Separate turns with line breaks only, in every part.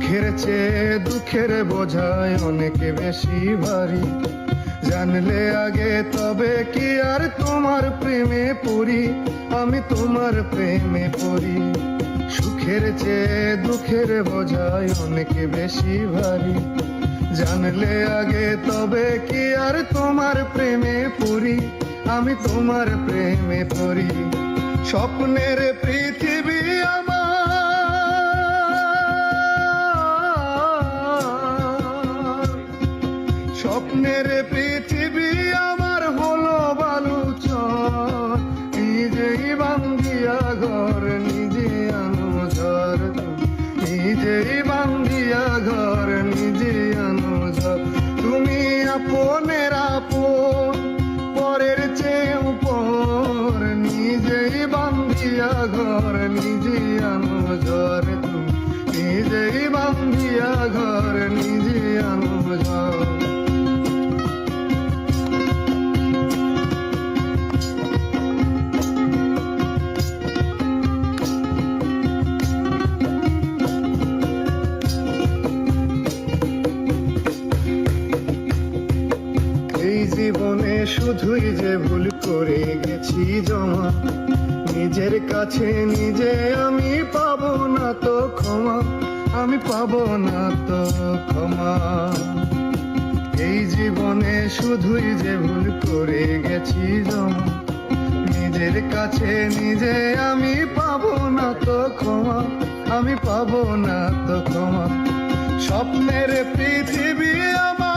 সুখের চেয়ে দুঃখের বোঝায় অনেক বেশি ভারী। জানলে আগে তবে কি আর তোমার প্রেমে পড়ি, আমি তোমার প্রেমে পড়ি। সুখের চেয়ে দুঃখের বোঝায় অনেক বেশি ভারী। জানলে আগে তবে কি আর তোমার প্রেমে পড়ি, আমি তোমার প্রেমে পড়ি। স্বপ্নের পৃথিবী আমার, স্বপ্নের পৃথিবী আমার হলো বালুচর। নিজেই বান্ধিয়া ঘর নিজে আনো ঝড়, নিজেই বান্ধিয়া ঘর নিজে আনো ঝড়। তুমি আপনের আপন, পরের চেয়ে উপর। নিজেই বান্ধিয়া ঘর নিজে আনো ঝড়, তুমি নিজেই বান্ধিয়া ঘর নিজে আনো ঝড়। জীবনে শুধুই যে ভুল করে গেছি জমা, নিজের কাছে নিজে আমি পাবো না তো ক্ষমা, আমি পাবো না তো ক্ষমা। এই জীবনে শুধুই যে ভুল করে গেছি জমা, নিজের কাছে নিজে আমি পাবো না তো ক্ষমা, আমি পাবো না তো ক্ষমা। স্বপ্নের পৃথিবী আমার,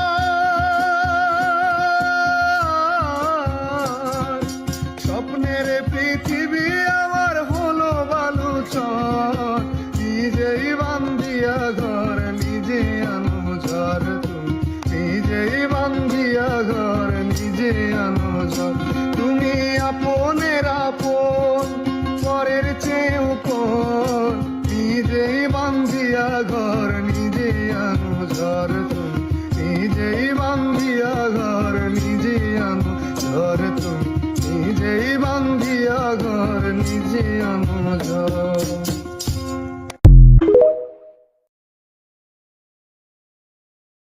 স্বপ্নের পৃথিবী আমার হলো বালুচর। নিজেই বান্ধিয়া ঘর নিজে আনো ঝড়, তুমি নিজেই বান্ধিয়া ঘর নিজে আনো ঝড়। তুমি আপনের আপন, পরের চেয়ে উপর। নিজেই বান্ধিয়া ঘর নিজে আনো ঝড়, তুমি নিজেই বান্ধিয়া ঘর নিজে আনো ঝড়, তুমি নিজেই বান্ধিয়া ঘর নিজে আনো ঝড়।